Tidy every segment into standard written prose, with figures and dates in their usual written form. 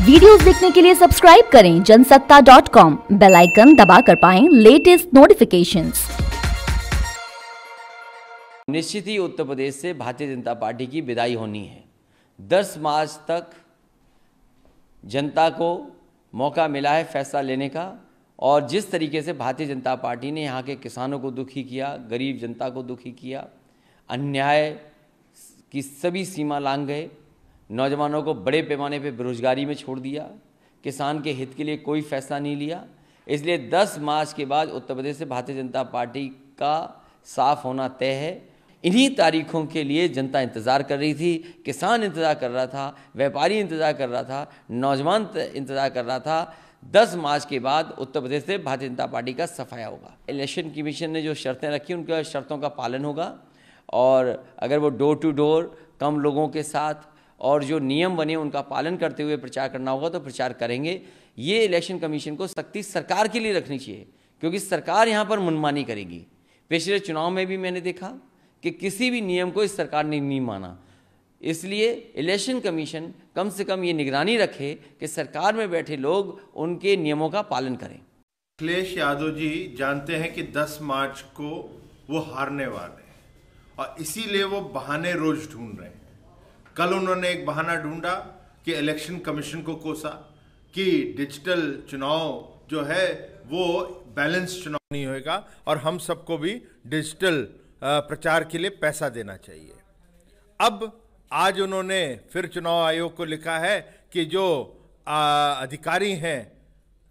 Videos देखने के लिए सब्सक्राइब करें जनसत्ता.com, बेल आइकन दबाकर पाएं लेटेस्ट नोटिफिकेशंस। निश्चित ही उत्तर प्रदेश से भारतीय जनता पार्टी की विदाई होनी है। 10 मार्च तक जनता को मौका मिला है फैसला लेने का, और जिस तरीके से भारतीय जनता पार्टी ने यहाँ के किसानों को दुखी किया, गरीब जनता को दुखी किया, अन्याय की सभी सीमा लांघ गए, नौजवानों को बड़े पैमाने पे बेरोजगारी में छोड़ दिया, किसान के हित के लिए कोई फैसला नहीं लिया। इसलिए 10 मार्च के बाद उत्तर प्रदेश से भारतीय जनता पार्टी का साफ होना तय है। इन्हीं तारीखों के लिए जनता इंतज़ार कर रही थी, किसान इंतज़ार कर रहा था, व्यापारी इंतज़ार कर रहा था, नौजवान इंतज़ार कर रहा था। 10 मार्च के बाद उत्तर प्रदेश से भारतीय जनता पार्टी का सफाया होगा। इलेक्शन कमीशन ने जो शर्तें रखी उनका शर्तों का पालन होगा, और अगर वो डोर टू डोर कम लोगों के साथ और जो नियम बने उनका पालन करते हुए प्रचार करना होगा तो प्रचार करेंगे। ये इलेक्शन कमीशन को सख्ती सरकार के लिए रखनी चाहिए, क्योंकि सरकार यहाँ पर मनमानी करेगी। पिछले चुनाव में भी मैंने देखा कि किसी भी नियम को इस सरकार ने नहीं माना। इसलिए इलेक्शन कमीशन कम से कम ये निगरानी रखे कि सरकार में बैठे लोग उनके नियमों का पालन करें। अखिलेश यादव जी जानते हैं कि 10 मार्च को वो हारने वाले हैं, और इसीलिए वो बहाने रोज ढूंढ रहे हैं। कल उन्होंने एक बहाना ढूंढा कि इलेक्शन कमीशन को कोसा कि डिजिटल चुनाव जो है वो बैलेंस चुनाव नहीं होगा, और हम सबको भी डिजिटल प्रचार के लिए पैसा देना चाहिए। अब आज उन्होंने फिर चुनाव आयोग को लिखा है कि जो अधिकारी हैं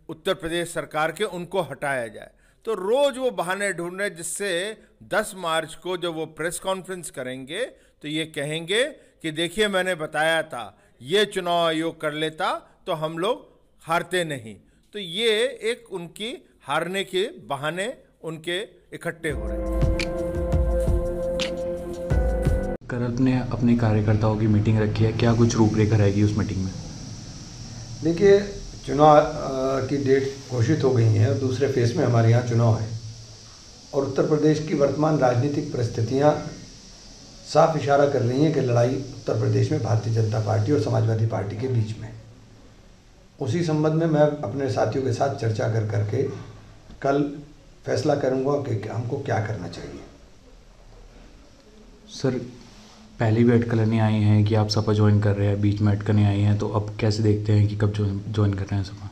उत्तर प्रदेश सरकार के, उनको हटाया जाए। तो रोज वो बहाने ढूंढ रहे, जिससे 10 मार्च को जब वो प्रेस कॉन्फ्रेंस करेंगे तो ये कहेंगे कि देखिए मैंने बताया था, ये चुनाव आयोग कर लेता तो हम लोग हारते नहीं। तो ये एक उनकी हारने के बहाने उनके इकट्ठे हो रहे हैं। करत ने अपने कार्यकर्ताओं की मीटिंग रखी है, क्या कुछ रूपरेखा रहेगी उस मीटिंग में? देखिए, चुनाव की डेट घोषित हो गई है और दूसरे फेज में हमारे यहाँ चुनाव है, और उत्तर प्रदेश की वर्तमान राजनीतिक परिस्थितियाँ साफ इशारा कर रही हैं कि लड़ाई उत्तर प्रदेश में भारतीय जनता पार्टी और समाजवादी पार्टी के बीच में। उसी संबंध में मैं अपने साथियों के साथ चर्चा करके कल फैसला करूंगा कि हमको क्या करना चाहिए। सर, पहले भी अटकलें आई हैं कि आप सपा ज्वाइन कर रहे हैं, बीच में अटकलें आई हैं, तो अब कैसे देखते हैं कि कब ज्वाइन कर रहे हैं सपा?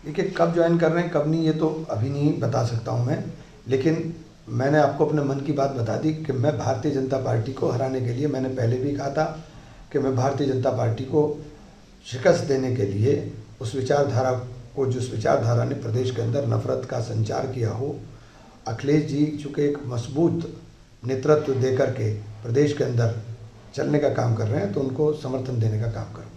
देखिए, कब ज्वाइन कर रहे हैं कब नहीं ये तो अभी नहीं बता सकता हूँ मैं, लेकिन मैंने आपको अपने मन की बात बता दी कि मैं भारतीय जनता पार्टी को हराने के लिए, मैंने पहले भी कहा था कि मैं भारतीय जनता पार्टी को शिकस्त देने के लिए उस विचारधारा को, जिस विचारधारा ने प्रदेश के अंदर नफरत का संचार किया हो, अखिलेश जी चूँकि एक मजबूत नेतृत्व दे करके प्रदेश के अंदर चलने का काम कर रहे हैं, तो उनको समर्थन देने का काम करूँ।